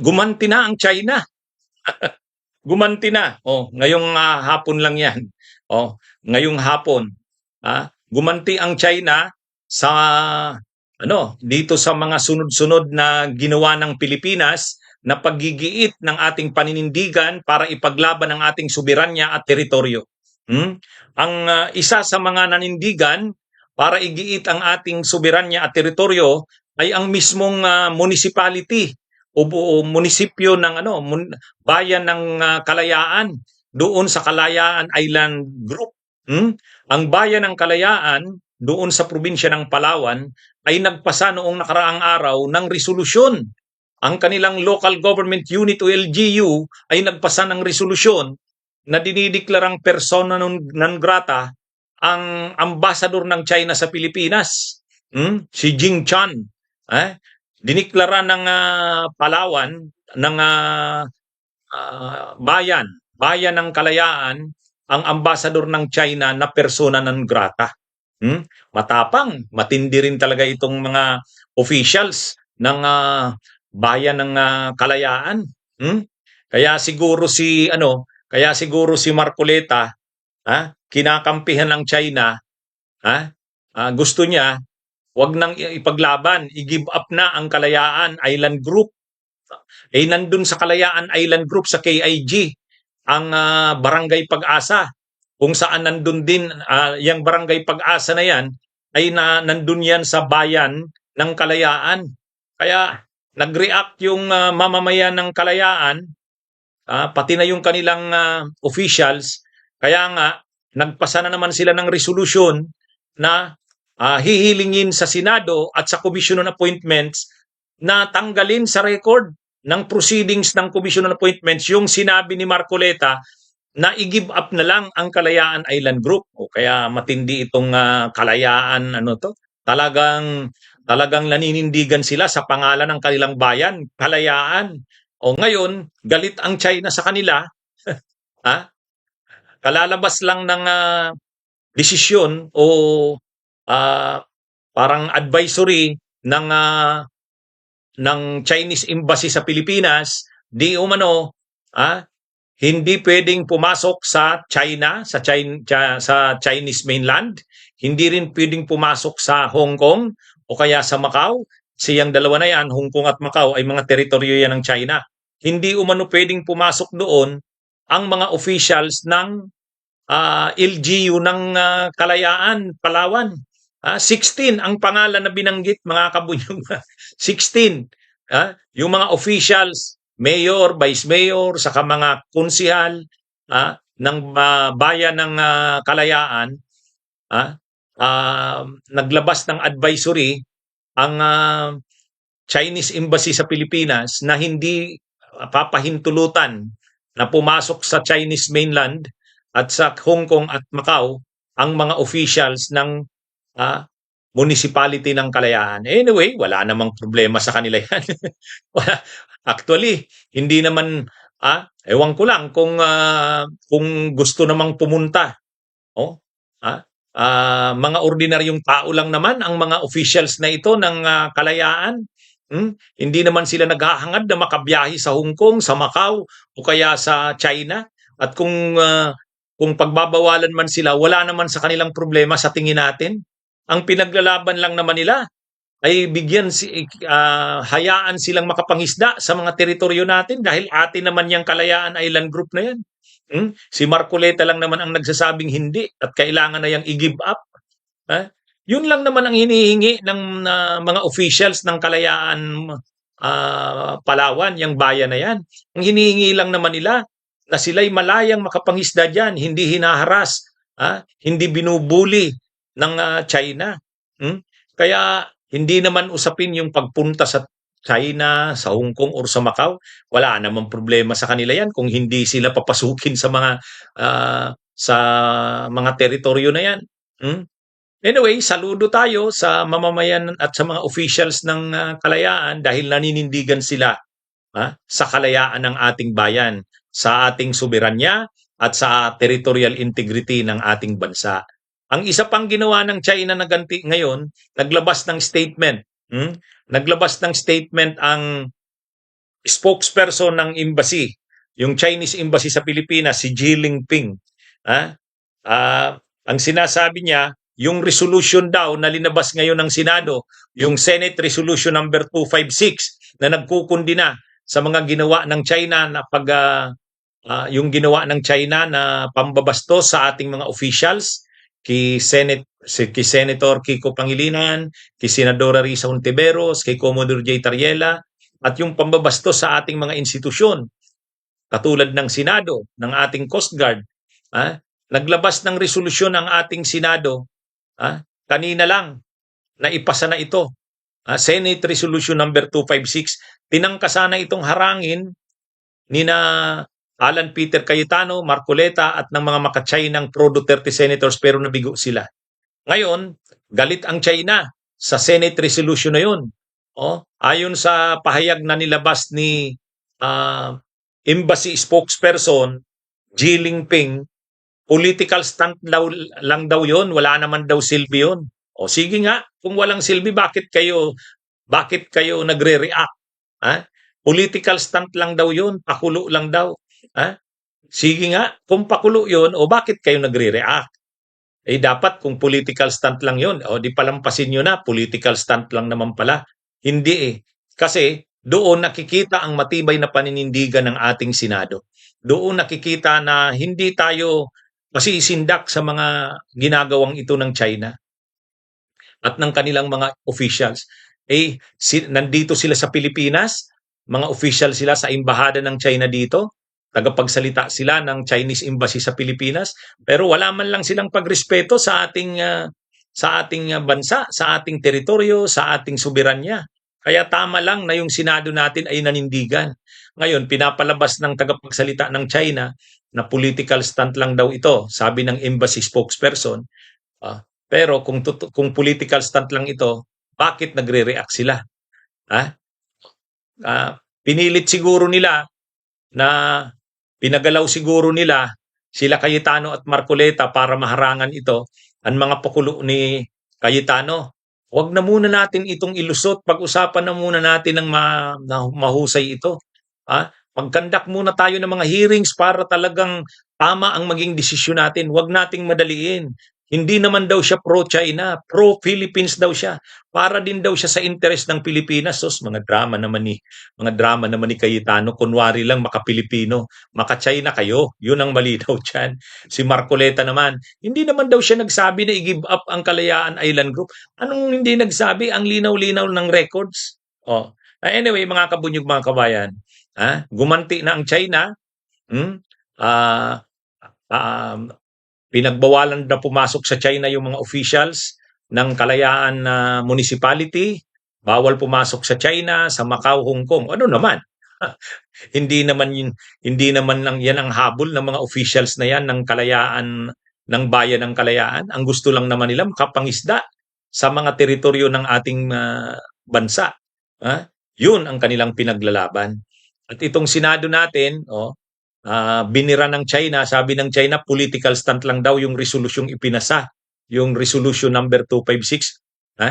Gumanti na ang China. Gumanti na. Oh, ngayong hapon lang 'yan. Oh, ngayong hapon, gumanti ang China sa dito sa mga sunod-sunod na ginawa ng Pilipinas na paggigiit ng ating paninindigan para ipaglaban ang ating soberanya at teritoryo. Ang isa sa mga nanindigan para igiit ang ating soberanya at teritoryo ay ang mismong municipality o munisipyo ng bayan ng Kalayaan doon sa Kalayaan Island Group. Ang bayan ng Kalayaan doon sa probinsya ng Palawan ay nagpasa noong nakaraang araw ng resolusyon. Ang kanilang local government unit o LGU ay nagpasa ng resolusyon na dinideklarang persona non grata ang ambassador ng China sa Pilipinas, si Jing Chan. Diniklara ng Palawan, ng bayan ng Kalayaan, ang ambassador ng China na persona non grata. Matapang, matindi rin talaga itong mga officials ng bayan ng Kalayaan. Kaya siguro si Marcoleta, kinakampihan ng China, gusto niya wag nang ipaglaban, i-give up na ang Kalayaan Island Group. Nandun sa Kalayaan Island Group sa KIG ang Barangay Pag-asa, kung saan nandun din yung Barangay Pag-asa na yan ay nandun yan sa bayan ng Kalayaan. Kaya nag-react yung mamamayan ng Kalayaan, pati na yung kanilang officials. Kaya nga nagpasa na naman sila ng resolusyon na hihilingin sa Senado at sa Commission on Appointments na tanggalin sa record ng proceedings ng Commission on Appointments yung sinabi ni Marcoleta na i-give up na lang ang Kalayaan Island Group. O kaya matindi itong Kalayaan talagang naninindigan sila sa pangalan ng kanilang bayan, Kalayaan. O ngayon, galit ang China sa kanila. Kalalabas lang ng desisyon o parang advisory ng Chinese Embassy sa Pilipinas, di umano hindi pwedeng pumasok sa China, sa Chinese mainland, hindi rin pwedeng pumasok sa Hong Kong o kaya sa Macau. Siyang dalawa na yan, Hong Kong at Macau, ay mga teritoryo yan ng China. Hindi umano pwedeng pumasok doon ang mga officials ng LGU ng Kalayaan, Palawan. 16 ang pangalan na binanggit, mga kabunyong. 16. Yung mga officials, mayor, vice mayor, saka mga konsihal ng bayan ng Kalayaan, naglabas ng advisory ang Chinese Embassy sa Pilipinas na hindi papahintulutan na pumasok sa Chinese mainland at sa Hong Kong at Macau ang mga officials ng municipality ng Kalayaan. Anyway, wala namang problema sa kanila yan. Actually, hindi naman, ewan ko lang kung gusto namang pumunta. Mga ordinaryong tao lang naman ang mga officials na ito ng Kalayaan. Hindi naman sila naghahangad na makabiyahe sa Hong Kong, sa Macau, o kaya sa China. At kung pagbabawalan man sila, wala naman sa kanilang problema sa tingin natin. Ang pinaglalaban lang naman nila ay hayaan silang makapangisda sa mga teritoryo natin dahil atin naman yung Kalayaan Island Group na yan. Si Marcoleta lang naman ang nagsasabing hindi at kailangan na yung i-give up. Yun lang naman ang hinihingi ng mga officials ng Kalayaan Palawan, yung bayan na yan. Ang hinihingi lang naman nila na sila'y malayang makapangisda dyan, hindi hinaharas, hindi binubuli ng China. Kaya hindi naman usapin yung pagpunta sa China, sa Hong Kong or sa Macau. Wala namang problema sa kanila yan kung hindi sila papasukin sa mga teritoryo na yan. Anyway, saludo tayo sa mamamayan at sa mga officials ng Kalayaan dahil naninindigan sila sa kalayaan ng ating bayan, sa ating soberanya at sa territorial integrity ng ating bansa. Ang isa pang ginawa ng China na ganti ngayon, naglabas ng statement. Naglabas ng statement ang spokesperson ng embassy, yung Chinese embassy sa Pilipinas, si Ji Lingping. Ang sinasabi niya, yung resolution daw na linabas ngayon ng Senado, yung Senate Resolution number 256 na nagkukundina sa mga ginawa ng China na yung ginawa ng China na pambabastos sa ating mga officials, kay Senator Kiko Pangilinan, kay Senadora Risa Hontiveros, kay Commodore J. Tariela, at yung pambabastos sa ating mga institusyon, katulad ng Senado, ng ating Coast Guard. Naglabas ng resolusyon ang ating Senado, kanina lang, naipasa na ito. Senate Resolution number 256, tinangkasa na itong harangin ni na Alan Peter Cayetano, Marcoleta at ng mga maka-Chinang pro-Duterte senators, pero nabigo sila. Ngayon, galit ang China sa Senate resolution na yun. Ayon sa pahayag na nilabas ni embassy spokesperson Ji Lingping, political stunt lang daw yun, wala naman daw silbi yun. Sige nga, kung walang silbi, bakit kayo nagre-react? Political stunt lang daw yun, pakulo lang daw. Sige nga, kung pakulo yun, bakit kayo nagre-react? Dapat kung political stunt lang yun, di palampasin nyo na, political stunt lang naman pala. Hindi Kasi doon nakikita ang matibay na paninindigan ng ating Senado. Doon nakikita na hindi tayo masisindak sa mga ginagawang ito ng China at ng kanilang mga officials. Nandito sila sa Pilipinas, mga official sila sa embahada ng China dito, tagapagsalita sila ng Chinese Embassy sa Pilipinas, pero wala man lang silang pagrespeto sa ating bansa, sa ating teritoryo, sa ating soberanya. Kaya tama lang na yung Senado natin ay nanindigan. Ngayon, pinapalabas ng tagapagsalita ng China na political stunt lang daw ito, sabi ng embassy spokesperson. Pero kung political stunt lang ito, bakit nagre-react sila? Pinilit siguro nila na pinagalaw siguro nila sila Cayetano at Marcoleta para maharangan ito ang mga pakulo ni Cayetano. Huwag na muna natin itong ilusot. Pag-usapan na muna natin ng mahusay ito. Magkandak muna tayo ng mga hearings para talagang tama ang maging desisyon natin. Huwag nating madaliin. Hindi naman daw siya pro-China, pro-Philippines daw siya. Para din daw siya sa interest ng Pilipinas. Mga drama naman ni Cayetano, kunwari lang maka-Pilipino, maka-China kayo. Yun ang mali daw dyan. Si Marcoleta naman, hindi naman daw siya nagsabi na i-give up ang Kalayaan Island Group. Anong hindi nagsabi? Ang linaw-linaw ng records. Anyway, mga kabunyog, mga kabayan, gumanti na ang China. Pinagbawalan na pumasok sa China yung mga officials ng Kalayaan Municipality. Bawal pumasok sa China, sa Macau, Hong Kong. Ano naman? Hindi naman lang yan ang habol ng mga officials na yan ng Kalayaan, ng bayan ng Kalayaan. Ang gusto lang naman nila makapangisda sa mga teritoryo ng ating bansa. Yun ang kanilang pinaglalaban. At itong Senado natin, binira ng China, sabi ng China, political stunt lang daw yung resolusyong ipinasa, yung resolution number 256.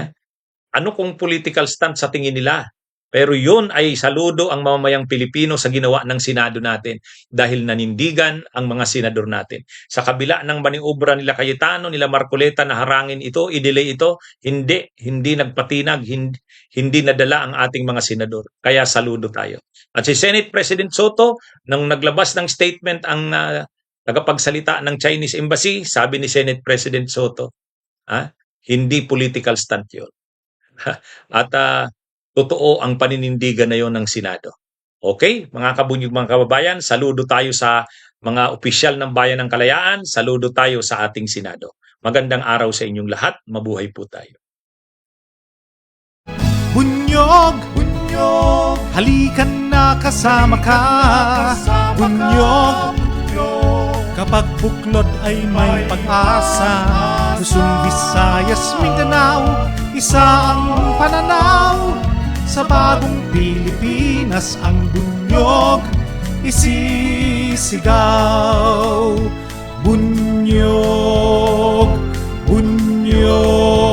Ano kung political stunt sa tingin nila? Pero yun ay saludo ang mamamayang Pilipino sa ginawa ng Senado natin dahil nanindigan ang mga senador natin. Sa kabila ng maniobra nila Cayetano, nila Marcoleta na harangin ito, i-delay ito, hindi nagpatinag, hindi nadala ang ating mga senador. Kaya saludo tayo. At si Senate President Soto, nang naglabas ng statement ang tagapagsalita ng Chinese Embassy, sabi ni Senate President Soto, hindi political stunt yun. At totoo ang paninindigan na yon ng Senado. Okay, mga kabunyog, mga kababayan, saludo tayo sa mga opisyal ng Bayan ng Kalayaan, saludo tayo sa ating Senado. Magandang araw sa inyong lahat, mabuhay po tayo. Bunyog, bunyog, halikan na kasama ka. Bunyog, kapag buklod ay may pag-asa. Luzon, Visayas, Mindanao, isa ang pananaw. Sa bagong Pilipinas ang bunyog isisigaw. Bunyog, bunyog.